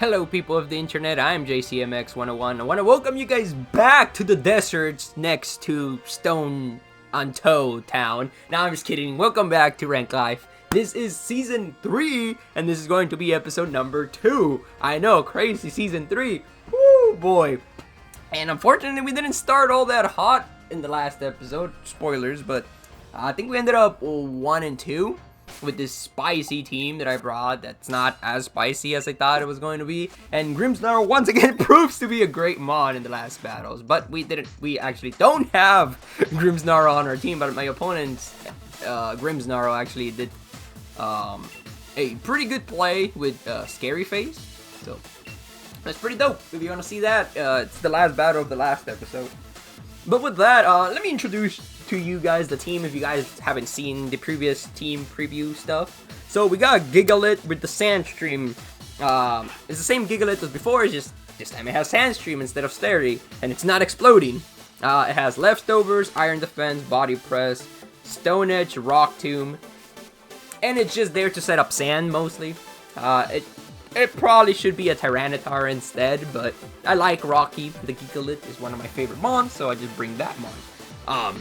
Hello people of the internet, I'm JCMX101. I want to welcome you guys back to the deserts next to Stone on Toe Town. Now I'm just kidding, welcome back to Rank Life. This is Season 3, and this is going to be episode number 2. I know, crazy, Season 3. Woo, boy. And unfortunately, we didn't start all that hot in the last episode. Spoilers, but I think we ended up 1 and 2. With this spicy team that I brought that's not as spicy as I thought it was going to be. And Grimmsnarl once again proves to be a great mod in the last battles. But we actually don't have Grimmsnarl on our team, but my opponent's Grimmsnarl actually did a pretty good play with Scary Face. So that's pretty dope. If you want to see that, it's the last battle of the last episode. But with that, let me introduce to you guys the team if you guys haven't seen the previous team preview stuff. So we got Gigalit with the Sandstream. It's the same Gigalit as before, it's just this time it has Sandstream instead of Sterity, and it's not exploding. It has Leftovers, Iron Defense, Body Press, Stone Edge, Rock Tomb, and it's just there to set up sand mostly. It probably should be a Tyranitar instead, but I like Rocky. The Gigalit is one of my favorite mons, so I just bring that mon.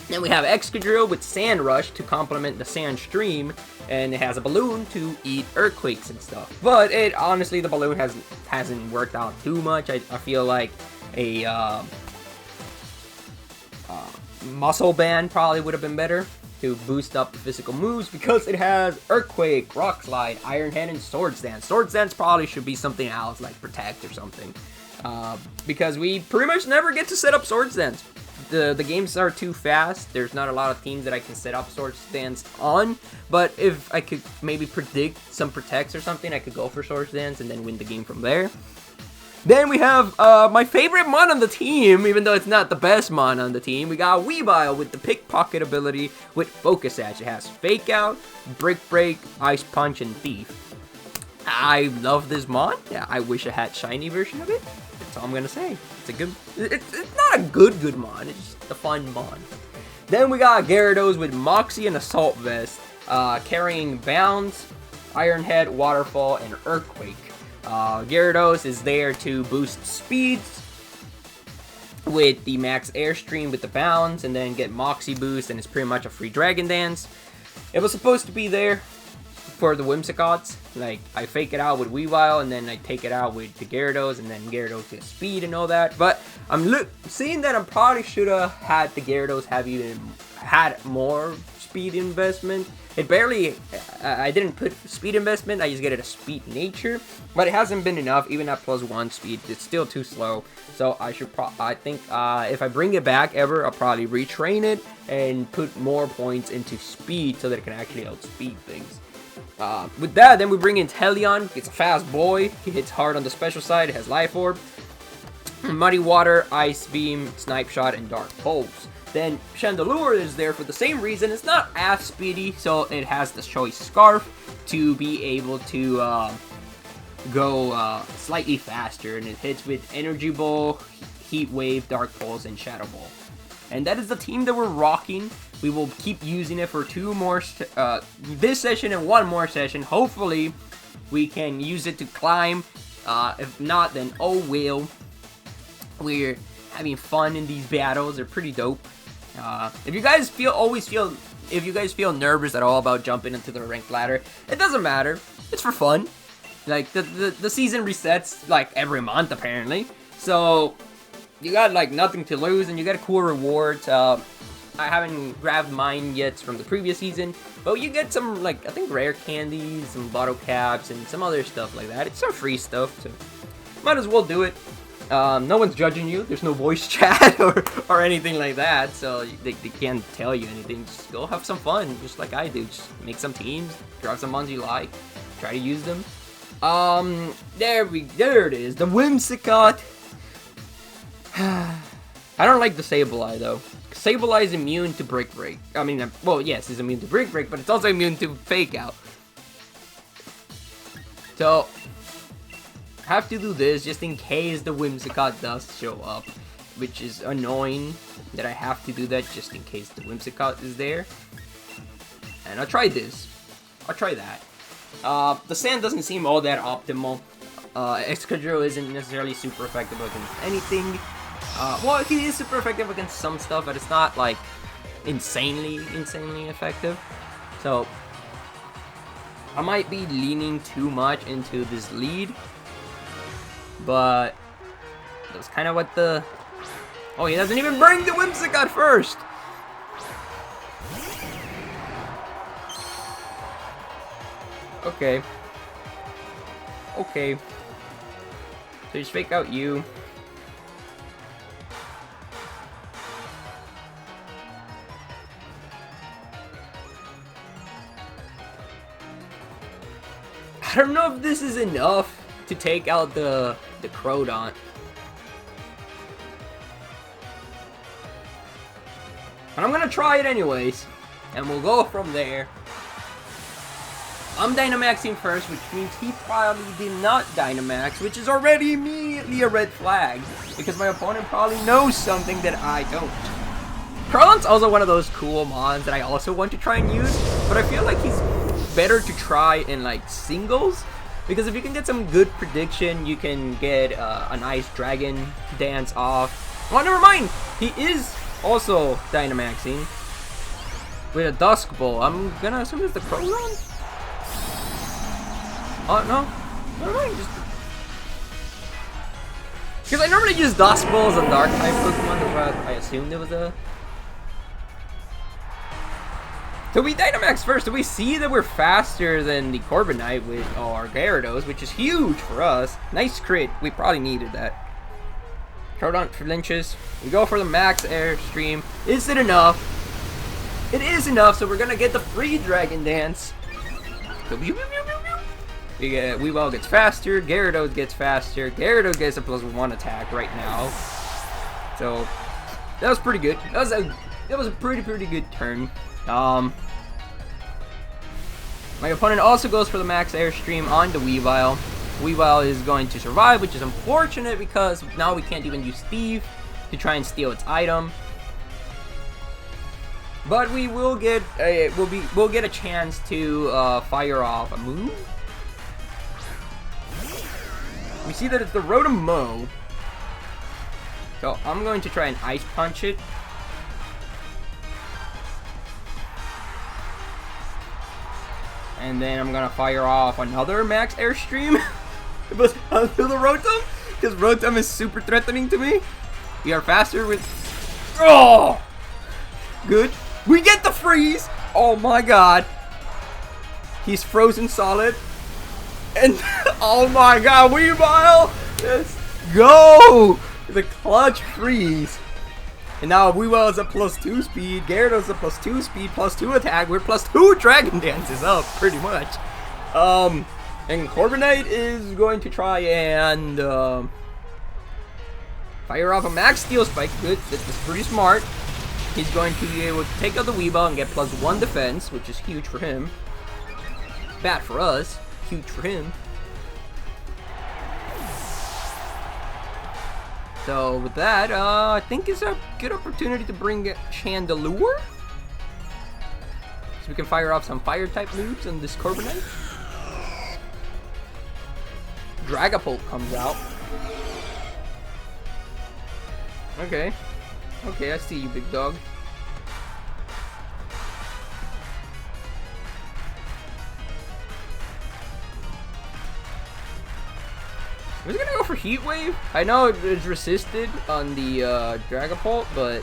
Then we have Excadrill with Sand Rush to complement the Sand Stream, and it has a balloon to eat earthquakes and stuff. But honestly, the balloon hasn't worked out too much. I feel like a Muscle Band probably would have been better to boost up the physical moves, because it has Earthquake, Rock Slide, Iron Hand, and Swords Dance. Swords Dance probably should be something else like Protect or something, because we pretty much never get to set up Swords Dance. The games are too fast. There's not a lot of teams that I can set up Swords Dance on, but if I could maybe predict some Protects or something, I could go for Swords Dance and then win the game from there. Then we have my favorite mon on the team, even though it's not the best mon on the team. We got Weavile with the Pickpocket ability with Focus Edge. It has Fake Out, Brick Break, Ice Punch, and Thief. I love this mon. Yeah, I wish I had shiny version of it. That's all I'm gonna say. It's a good. It's not a good mon. It's just a fun mon. Then we got Gyarados with Moxie and Assault Vest, carrying Bounce, Iron Head, Waterfall, and Earthquake. Gyarados is there to boost speeds with the Max Airstream with the Bounce, and then get Moxie boost, and it's pretty much a free Dragon Dance. It was supposed to be there for the Whimsicots. Like, I fake it out with Weavile, and then I take it out with the Gyarados, and then Gyarados gets speed and all that. But I'm seeing that I probably should have had the Gyarados have even had more speed investment. It barely, I didn't put speed investment, I just get it a speed nature, but it hasn't been enough. Even at +1 speed, it's still too slow. So I think if I bring it back ever, I'll probably retrain it and put more points into speed so that it can actually outspeed things. With that, then we bring in Teleon. It's a fast boy. He hits hard on the special side. It has Life Orb, Muddy Water, Ice Beam, Snipe Shot, and Dark Pulse. Then Chandelure is there for the same reason. It's not as speedy, so it has the Choice Scarf to be able to go slightly faster. And it hits with Energy Ball, Heat Wave, Dark Pulse, and Shadow Ball. And that is the team that we're rocking. We will keep using it for 2 more, this session and 1 more session. Hopefully, we can use it to climb. If not, then oh well. We're having fun in these battles. They're pretty dope. If you guys if you guys feel nervous at all about jumping into the ranked ladder, it doesn't matter. It's for fun. Like, the season resets like every month apparently. So you got like nothing to lose, and you get cool rewards. I haven't grabbed mine yet from the previous season, but you get some, like, I think rare candies, some bottle caps, and some other stuff like that. It's some free stuff, so might as well do it. No one's judging you. There's no voice chat or anything like that, so they can't tell you anything. Just go have some fun, just like I do. Just make some teams, grab some ones you like, try to use them. There it is, the Whimsicott. I don't like the Sableye though. Sableye is immune to Brick Break. I mean, well, yes, it's immune to Brick Break, but it's also immune to Fake Out. So I have to do this just in case the Whimsicott does show up, which is annoying that I have to do that just in case the Whimsicott is there. And I'll try this. I'll try that. The sand doesn't seem all that optimal. Excadrill isn't necessarily super effective against anything. Well, he is super effective against some stuff, but it's not like insanely effective. So I might be leaning too much into this lead, but that's kind of what the... Oh, he doesn't even bring the Whimsicott first! Okay. Okay. So just fake out you. I don't know if this is enough to take out the Crodont. But I'm gonna try it anyways, and we'll go from there. I'm Dynamaxing first, which means he probably did not Dynamax, which is already immediately a red flag, because my opponent probably knows something that I don't. Crodont's also one of those cool mons that I also want to try and use, but I feel like he's better to try in like singles, because if you can get some good prediction, you can get a nice Dragon Dance off. Oh, never mind! He is also Dynamaxing with a Dusk Bowl. I'm gonna assume it's the Crodont? Oh, no. Never mind, just... Because I normally use Dusk Bowls on Dark type Pokemon, that's why I assumed it was a... So we Dynamax first, so we see that we're faster than the Corviknight with our Gyarados, which is huge for us. Nice crit, we probably needed that. Crodont flinches. We go for the Max Airstream. Is it enough? It is enough, so we're gonna get the free Dragon Dance. So Weavile gets faster, Gyarados gets faster, Gyarados gets a +1 attack right now. So that was pretty good. That was a pretty good turn. My opponent also goes for the Max Airstream on the Weavile. Weavile is going to survive, which is unfortunate because now we can't even use Steve to try and steal its item. But we will get we'll get a chance to fire off a move. We see that it's the Rotom-Mow. So I'm going to try and Ice Punch it. And then I'm gonna fire off another Max Airstream. But onto the Rotom, because Rotom is super threatening to me. We are faster with... Oh! Good. We get the freeze! Oh my god. He's frozen solid. And oh my god, Weavile! Let's go! The clutch freeze. And now Weavile is a +2 speed, Gyarados is a +2 speed, +2 attack, we're +2 Dragon Dances up, pretty much. And Corviknight is going to try and fire off a Max Steel Spike. Good, that's pretty smart. He's going to be able to take out the Weavile and get +1 defense, which is huge for him. Bad for us, huge for him. So with that, I think it's a good opportunity to bring Chandelure. So we can fire off some fire type moves on this Corviknight. Dragapult comes out. Okay. Okay, I see you, big dog. Was he gonna go for Heat Wave? I know it's resisted on the Dragapult, but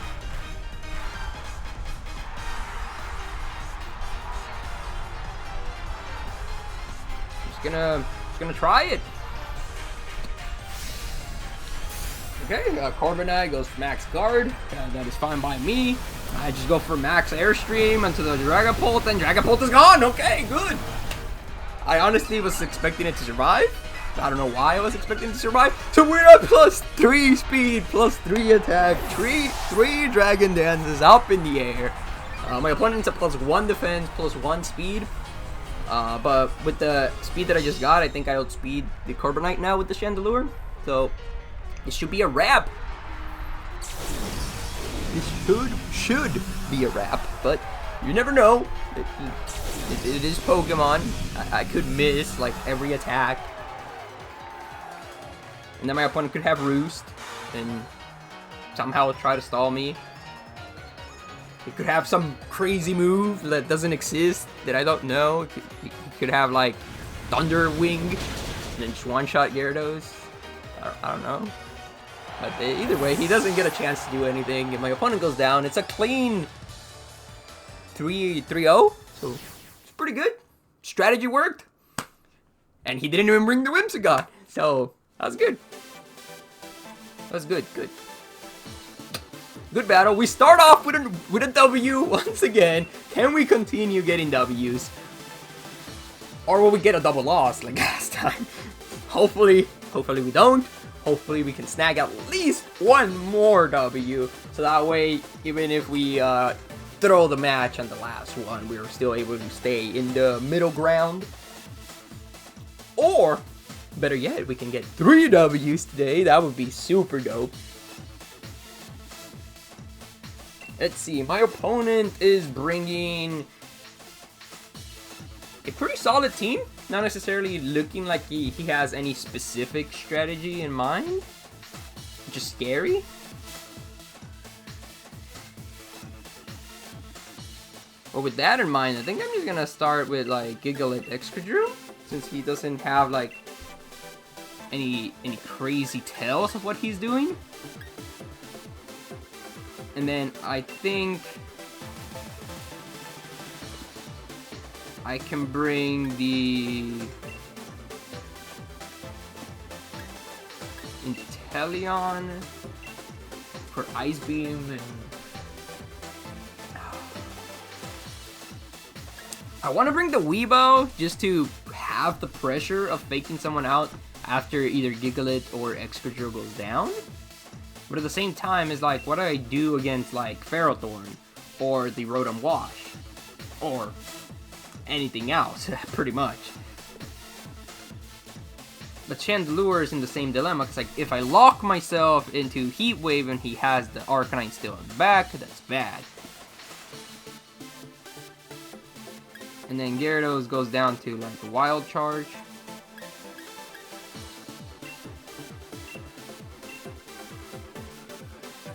just gonna try it. Okay, Corviknight goes for Max Guard. That is fine by me. I just go for Max Airstream onto the Dragapult, and Dragapult is gone. Okay, good. I honestly was expecting it to survive. I don't know why I was expecting it to survive. So we're at +3 speed, +3 attack, three Dragon Dances up in the air. My opponent's at +1 defense, +1 speed. But with the speed that I just got, I think I outspeed the Corviknight now with the Chandelure. So it should be a wrap. It should be a wrap, but you never know. It is Pokemon. I could miss like every attack. And then my opponent could have Roost and somehow try to stall me. He could have some crazy move that doesn't exist that I don't know. He could have like Thunder Wing and then just one-shot Gyarados. I don't know. But either way, he doesn't get a chance to do anything. If my opponent goes down, it's a clean 3-0. So it's pretty good. Strategy worked. And he didn't even bring the Whimsicott. So that was good. That was good. Good battle. We start off with a W once again. Can we continue getting W's? Or will we get a double loss like last time? Hopefully we don't. Hopefully we can snag at least one more W. So that way, even if we throw the match on the last one, we're still able to stay in the middle ground. Or, better yet, we can get 3 W's today. That would be super dope. Let's see, my opponent is bringing a pretty solid team. Not necessarily looking like he has any specific strategy in mind. Just scary. But with that in mind, I think I'm just gonna start with like Gigalith Excadrill, since he doesn't have like any crazy tells of what he's doing. And then I think I can bring the Inteleon for Ice Beam, and I want to bring the Weebo just to have the pressure of faking someone out after either Gigalith or Excadrill goes down. But at the same time, it's like, what do I do against like Ferrothorn or the Rotom Wash or anything else, pretty much. But Chandelure is in the same dilemma, because like, if I lock myself into Heat Wave and he has the Arcanine still in the back, that's bad. And then Gyarados goes down to like a Wild Charge.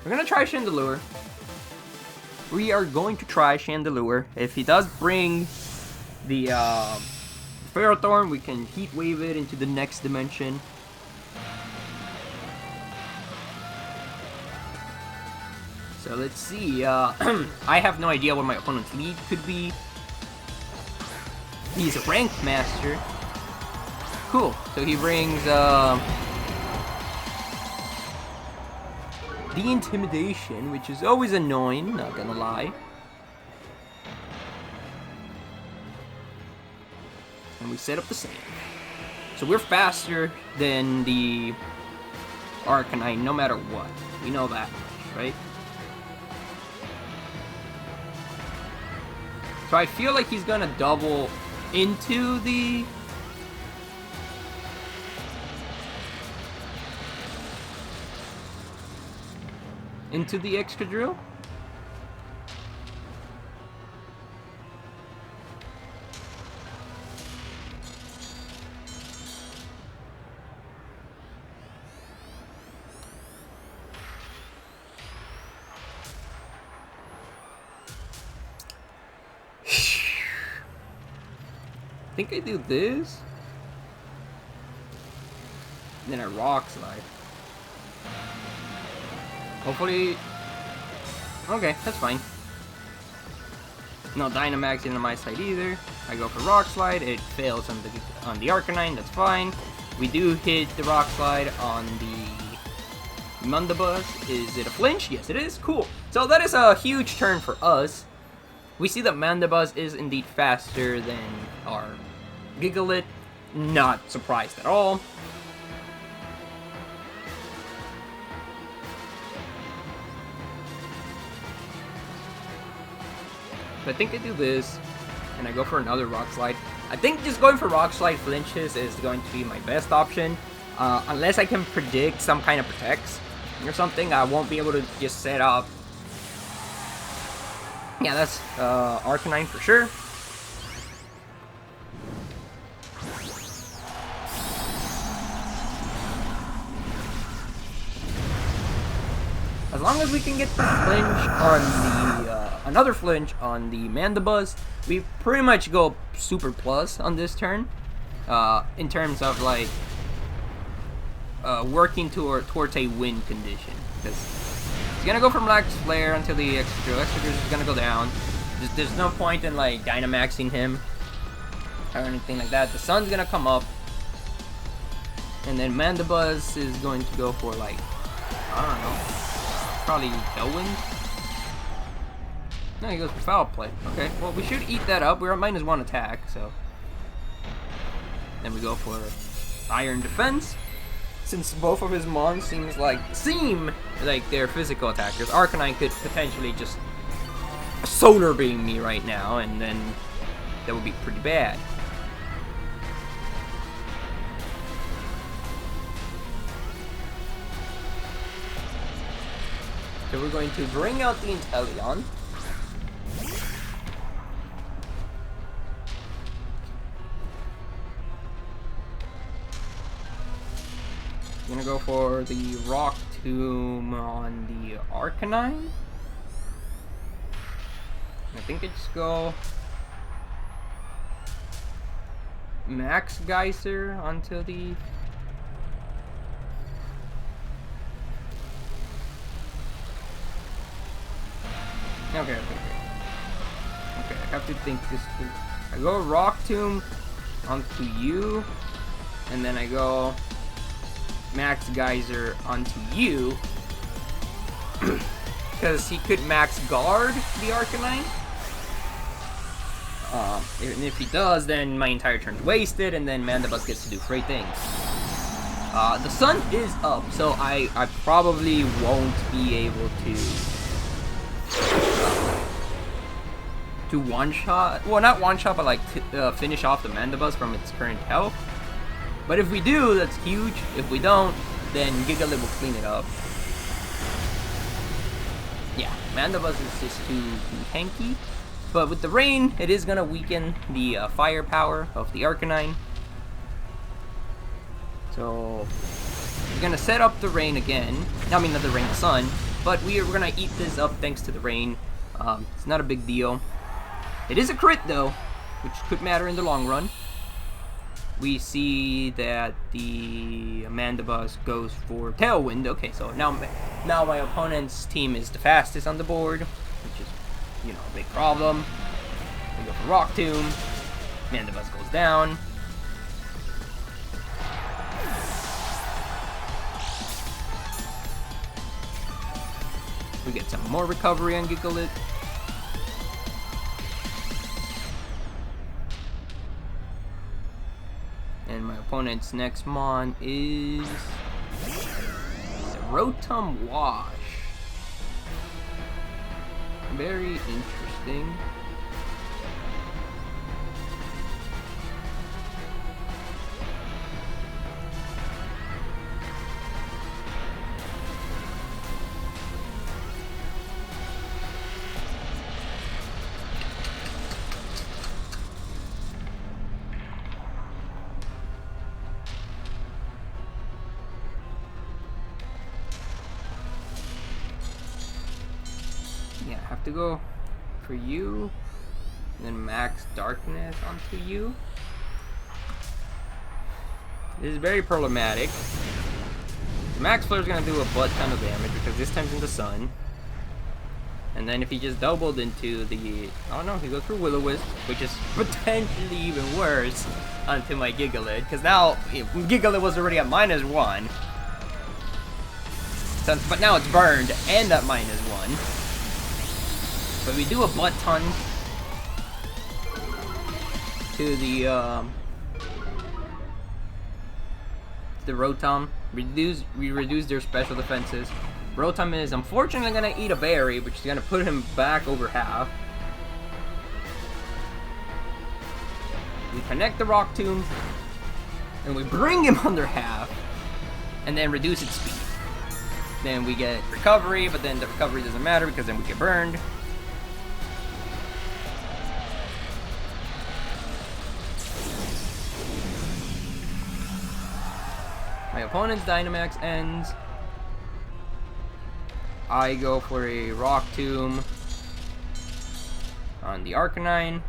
We're gonna try Chandelure. We are going to try Chandelure. If he does bring the Ferrothorn, we can Heat Wave it into the next dimension. So let's see. I have no idea what my opponent's lead could be. He's a Ranked Master. Cool. So he brings the Intimidation, which is always annoying, not gonna lie. And we set up the same. So we're faster than the Arcanine no matter what. We know that much, right? So I feel like he's gonna double into the Excadrill. I think I do this. Then I Rock Slide. Hopefully. Okay, that's fine. No Dynamax into my side either. I go for Rock Slide. It fails on the Arcanine. That's fine. We do hit the Rock Slide on the Mandibuzz. Is it a flinch? Yes, it is. Cool. So that is a huge turn for us. We see that Mandibuzz is indeed faster than our Gigalith. Not surprised at all. So I think I do this, and I go for another Rock Slide. I think just going for Rock Slide flinches is going to be my best option. Unless I can predict some kind of protects or something, I won't be able to just set up. Yeah, that's Arcanine for sure. As long as we can get the flinch on the another flinch on the Mandibuzz, we pretty much go super plus on this turn. In terms of like working towards a win condition, because he's gonna go from Max Flare until the Extra is gonna go down. There's no point in like Dynamaxing him or anything like that. The sun's gonna come up, and then Mandibuzz is going to go for like, I don't know, probably Tailwind. No, he goes for Foul Play. Okay, well we should eat that up. We're at -1 attack, so then we go for Iron Defense. Since both of his mons seem like they're physical attackers, Arcanine could potentially just Solar Beam me right now, and then that would be pretty bad. So we're going to bring out the Inteleon. I'm gonna go for the Rock Tomb on the Arcanine. I think it's go Max Geyser onto the Okay, I have to think this through. I go Rock Tomb onto you, and then I go Max Geyser onto you, because he could Max Guard the Arcanine. And if he does, then my entire turn's wasted, and then Mandibuzz gets to do great things. The sun is up, so I probably won't be able to one-shot, well, not one-shot, but like finish off the Mandibuzz from its current health. But if we do, that's huge. If we don't, then Gigalith will clean it up. Yeah, Mandibuzz is just too tanky. But with the rain, it is gonna weaken the firepower of the Arcanine. So we're gonna set up the rain again. I mean, not the rain, the sun. But we're gonna eat this up thanks to the rain. It's not a big deal. It is a crit though, which could matter in the long run. We see that the Mandibuzz goes for Tailwind. Okay, so now my opponent's team is the fastest on the board, which is, you know, a big problem. We go for Rock Tomb. Mandibuzz goes down. We get some more recovery on Gigalith. And my opponent's next mon is Rotom Wash. Very interesting. Yeah, I have to go for you, and then Max Darkness onto you. This is very problematic. Max Flare is going to do a butt ton of damage because this time's in the sun. And then if he just doubled into the... oh no, he goes for Will-O-Wisp, which is potentially even worse onto my Gigalith. Because now, Gigalith was already at -1. So, but now it's burned and at -1. But we do a butt ton to the Rotom. We reduce their special defenses. Rotom is unfortunately gonna eat a berry, which is gonna put him back over half. We connect the Rock Tomb, and we bring him under half, and then reduce its speed. Then we get recovery, but then the recovery doesn't matter because then we get burned. My opponent's Dynamax ends. I go for a Rock Tomb on the Arcanine.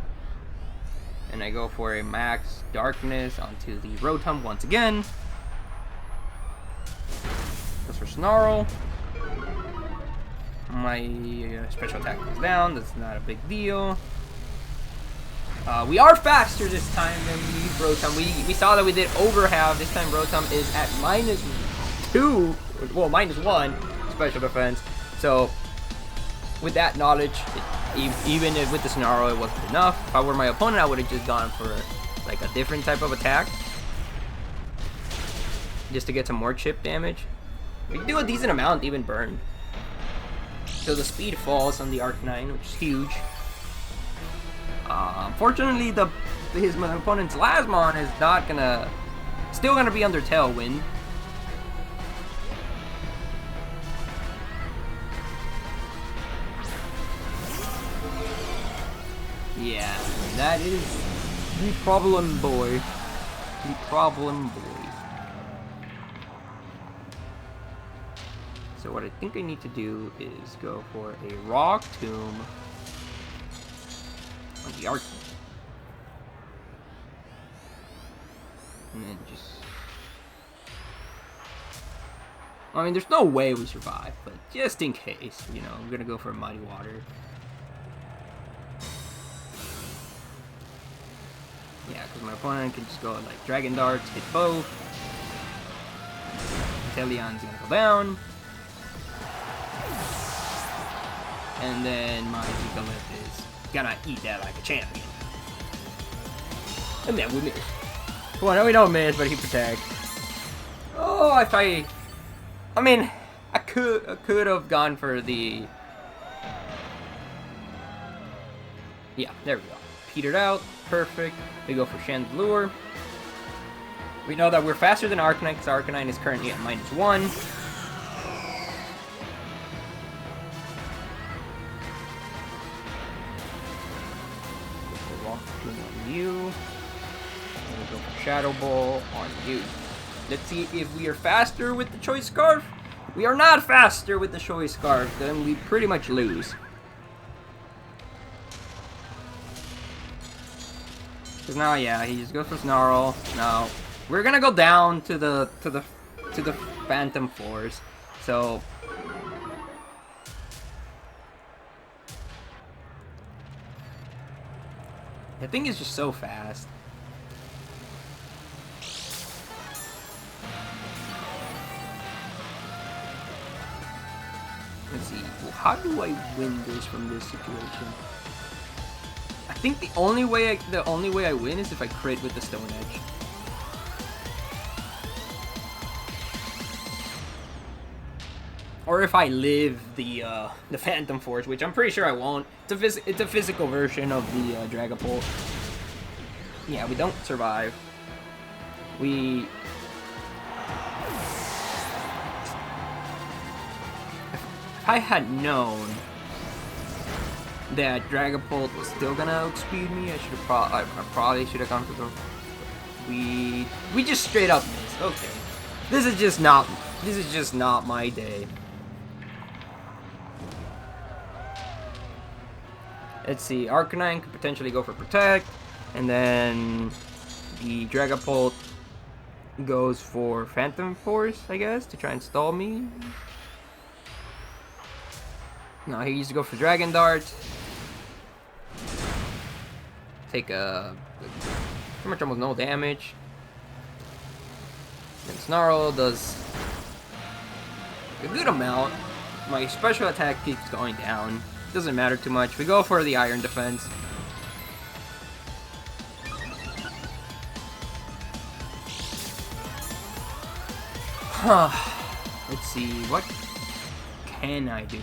And I go for a Max Darkness onto the Rotom once again. Goes for Snarl. My special attack goes down. That's not a big deal. We are faster this time than the Rotom. We saw that we did over half. This time Rotom is at -2. Well, -1 special defense. So, with that knowledge, even with the Snarl, it wasn't enough. If I were my opponent, I would have just gone for like a different type of attack, just to get some more chip damage. We can do a decent amount, even burn. So the speed falls on the Arcanine, which is huge. Unfortunately, my opponent's Lasmon is still gonna be under Tailwind. Yeah, that is the problem boy. The problem boy. So what I think I need to do is go for a Rock Tomb on the Arc. And then just... I mean, there's no way we survive, but just in case, you know, I'm gonna go for a Mighty Water. Yeah, because my opponent can just go like Dragon Darts, hit both. Inteleon's gonna go down. And then my Gigalith is gonna eat that like a champion. And then we miss. Well, no, we don't miss, but he protects. Oh, I mean, I could have gone for the... Yeah, there we go. Petered out. Perfect. We go for Chandelure. We know that we're faster than Arcanine because Arcanine is currently at -1. Rock Tomb on you. And we go for Shadow Ball on you. Let's see if we are faster with the Choice Scarf. We are not faster with the Choice Scarf, then we pretty much lose. Cause now, yeah, he just goes for Snarl. Now we're gonna go down to the Phantom Force. So the thing is just so fast. Let's see. Well, how do I win this from this situation? I think the only way I win is if I crit with the Stone Edge. Or if I live the Phantom Force, which I'm pretty sure I won't. It's a physical version of the Dragapult. Yeah, we don't survive. If I had known that Dragapult was still gonna outspeed me, I probably should have gone for the... We just straight up missed. Okay, this is just not my day. Let's see. Arcanine could potentially go for Protect, and then the Dragapult goes for Phantom Force, I guess, to try and stall me. No, he used to go for Dragon Dart. Take pretty much almost no damage. And Snarl does a good amount. My special attack keeps going down. Doesn't matter too much. We go for the Iron Defense. Let's see, what can I do?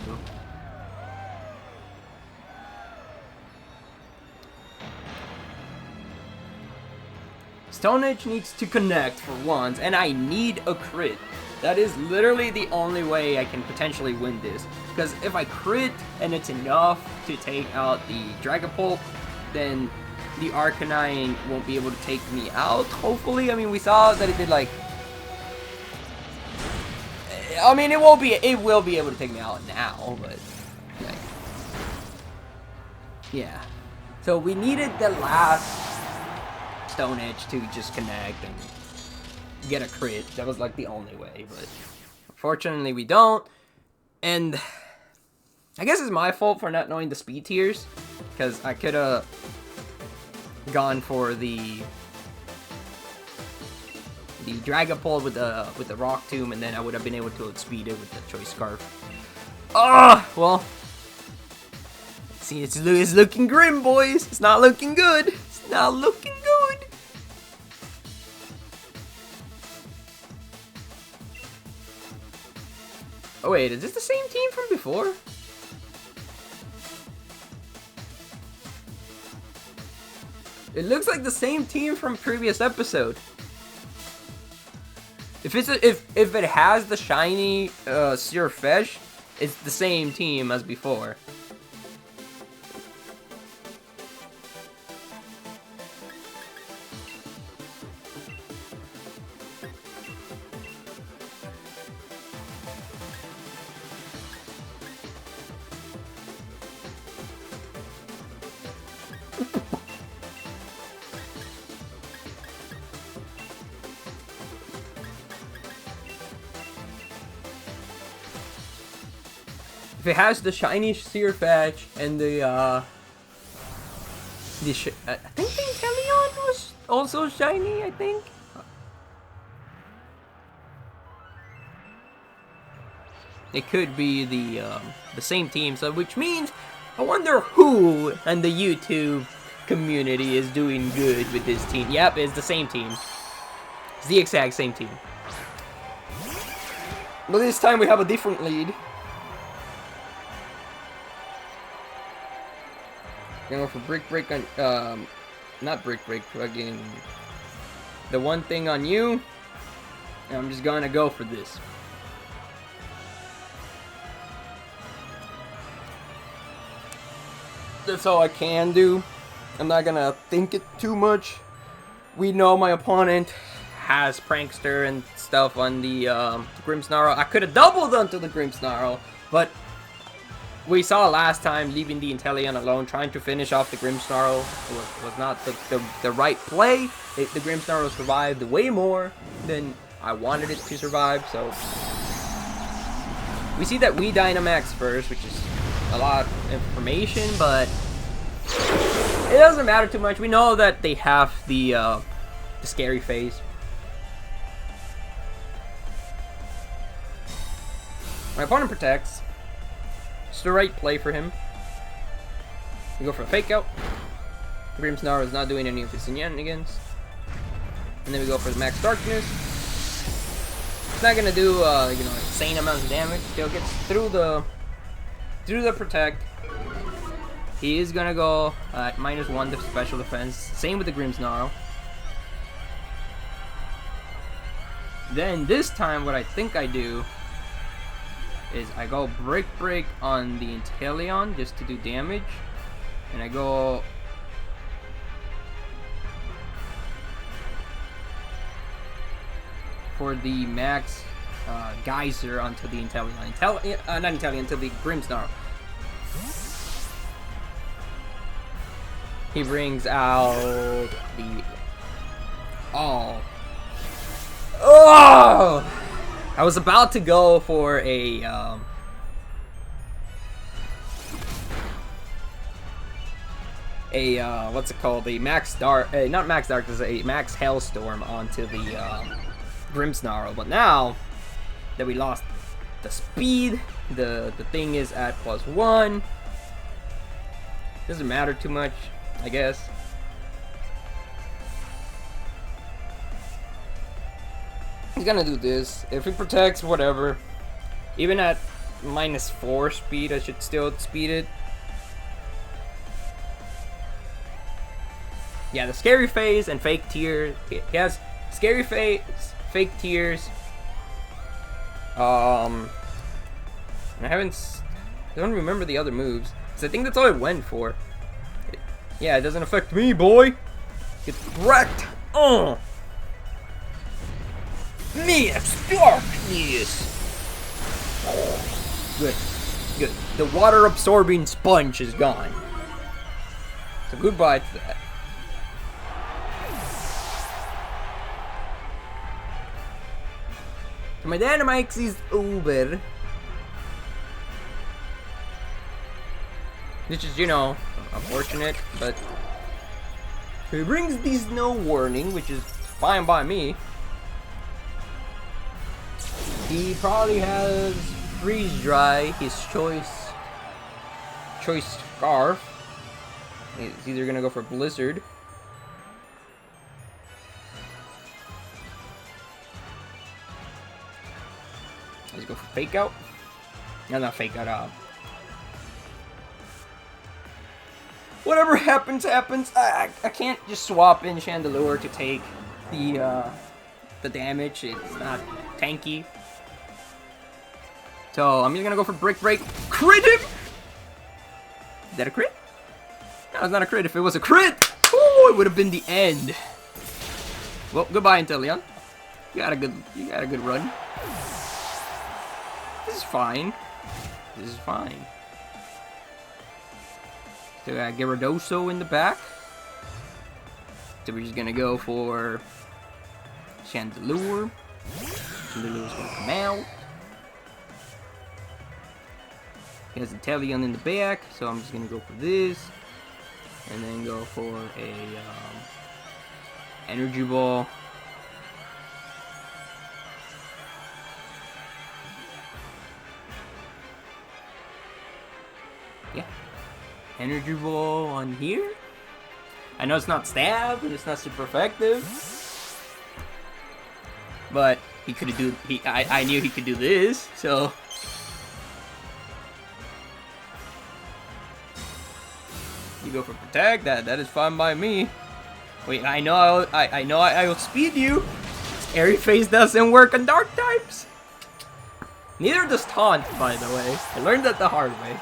Stone Edge needs to connect for once, and I need a crit. That is literally the only way I can potentially win this. Because if I crit and it's enough to take out the Dragapult, then the Arcanine won't be able to take me out, hopefully. I mean, we saw that it did like... I mean, it will be able to take me out now, but like, yeah. So we needed the last Stone Edge to just connect and get a crit. That was like the only way, but unfortunately we don't. And I guess it's my fault for not knowing the speed tiers, because I could have gone for the Dragon Pole with the Rock Tomb, and then I would have been able to outspeed it with the Choice Scarf. Well, see, it's looking grim, boys. It's not looking good. It's not looking good. Oh wait, is this the same team from before? It looks like the same team from previous episode. If it has the shiny Surfetch, it's the same team as before. If it has the shiny Surfetch and I think the Inteleon was also shiny, I think. It could be the same team, so which means I wonder who in the YouTube community is doing good with this team. Yep, it's the same team. It's the exact same team. But this time we have a different lead. Gonna go for Brick Break on, not Brick Break, again, the one thing on you, and I'm just gonna go for this. That's all I can do. I'm not gonna think it too much. We know my opponent has Prankster and stuff on the Grimmsnarl. I could have doubled onto the Grimmsnarl, but we saw last time leaving the Inteleon alone, trying to finish off the Grimmsnarl was not the right play. The Grimmsnarl survived way more than I wanted it to survive, so we see that we Dynamax first, which is a lot of information, but it doesn't matter too much. We know that they have the scary phase. My opponent protects. It's the right play for him. We go for a fake out. Grimmsnarl is not doing any of his shenanigans. And then we go for the max darkness. It's not gonna do you know, insane amounts of damage. Still gets through the protect. He is gonna go at -1 to special defense. Same with the Grimmsnarl. Then this time, what I think I do is I go Break Break on the Inteleon just to do damage, and I go for the max Geyser onto the Inteleon. Not Inteleon, onto the Grimmsnarl. He brings out the oh. I was about to go for a what's it called? A max dark, not max dark, is a max hailstorm onto the Grimmsnarl. But now that we lost the speed, the thing is at +1. Doesn't matter too much, I guess. He's gonna do this. If he protects, whatever. Even at -4 speed, I should still speed it. Yeah, the scary phase and fake tier. He has scary phase, fake tiers. I don't remember the other moves, because I think that's all it went for. Yeah, it doesn't affect me, boy. Get wrecked. Me, it's darkness. Good. Good. The water-absorbing sponge is gone. So goodbye to that. So my Dynamax is over. Which is, you know, unfortunate, but he brings the snow warning, which is fine by me. He probably has freeze dry, his choice scarf. He's either gonna go for blizzard. Let's go for fake out. No, not fake out. Whatever happens, happens. I can't just swap in Chandelure to take the damage. It's not tanky. So I'm just gonna go for Brick Break. Crit him! Is that a crit? No, it's not a crit. If it was a crit, ooh, it would have been the end. Well, goodbye, Inteleon. You got a good run. This is fine. This is fine. So I got Gyaradoso in the back. So we're just gonna go for Chandelure. Chandelure's gonna come out. He has Inteleon in the back, so I'm just gonna go for this. And then go for a Energy Ball. Yeah. Energy Ball on here. I know it's not stab and it's not super effective, but he could do. I knew he could do this, so. You go for protect. That is fine by me. Wait, I know I will speed you. Scary Phase doesn't work on dark types. Neither does taunt, by the way. I learned that the hard way.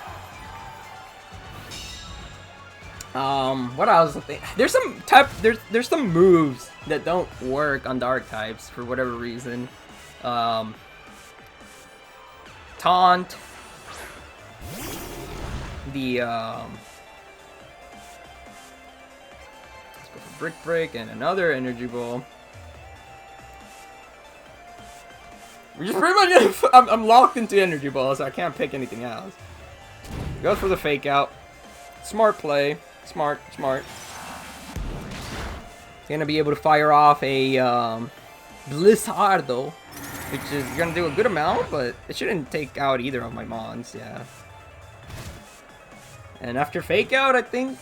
What else? There's some moves that don't work on dark types for whatever reason. Taunt. Let's go for Brick Break and another Energy Ball. We're just pretty much I'm locked into Energy Balls, so I can't pick anything else. Goes for the fake out. Smart play. Smart. Gonna be able to fire off a Blizzardo, which is gonna do a good amount, but it shouldn't take out either of my mons. Yeah. And after fake out, I think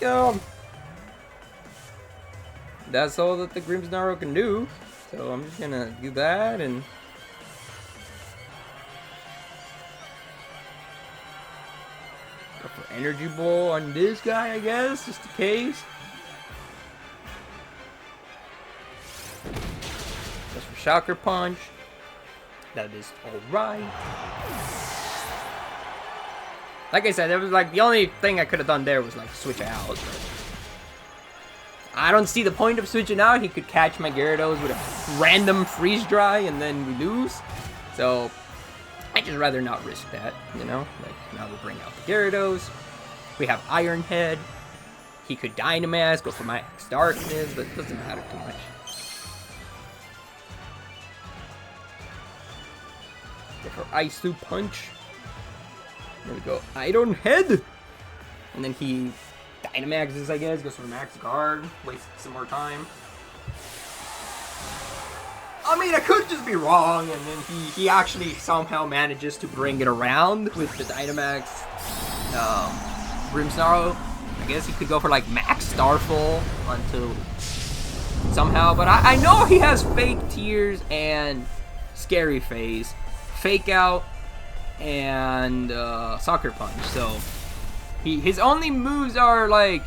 that's all that the Grimmsnarl can do. So I'm just gonna do that and. Go for Energy Ball on this guy, I guess, just in case. Just for Shocker Punch. That is alright. Like I said, it was like the only thing I could have done there was like switch out. But I don't see the point of switching out. He could catch my Gyarados with a random freeze dry and then we lose. So I'd just rather not risk that, you know? Like, now we'll bring out the Gyarados. We have Iron Head. He could Dynamax, go for Max Darkness, but it doesn't matter too much. Go for Ice Punch. There we go. Iron Head! And then he Dynamaxes, I guess, goes for Max Guard, waste some more time. I mean, I could just be wrong, and then he actually somehow manages to bring it around with the Dynamax Grimmsnarl. I guess he could go for like Max Starfall until somehow, but I know he has Fake Tears and Scary Phase, Fake Out, and Sucker Punch. So his only moves are like.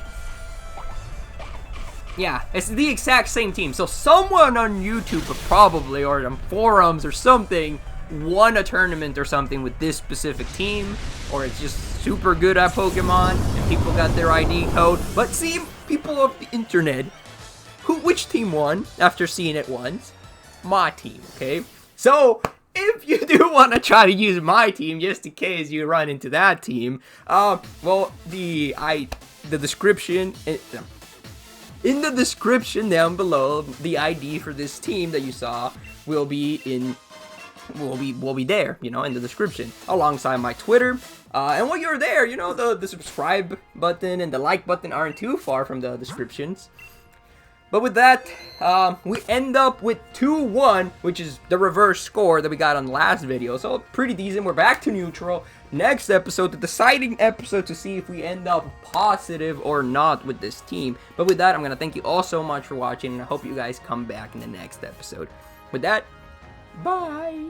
Yeah, it's the exact same team. So someone on YouTube probably, or on forums or something, won a tournament or something with this specific team, or it's just super good at Pokemon and people got their ID code. But see, people of the internet, which team won after seeing it once? My team, okay? So if you do want to try to use my team, just in case you run into that team, well, the description, in the description down below, the ID for this team that you saw will be there, you know, in the description, alongside my Twitter. And while you're there, you know, the subscribe button and the like button aren't too far from the descriptions. But with that, we end up with 2-1, which is the reverse score that we got on the last video. So pretty decent. We're back to neutral. Next episode, the deciding episode to see if we end up positive or not with this team. But with that, I'm going to thank you all so much for watching, and I hope you guys come back in the next episode. With that, bye!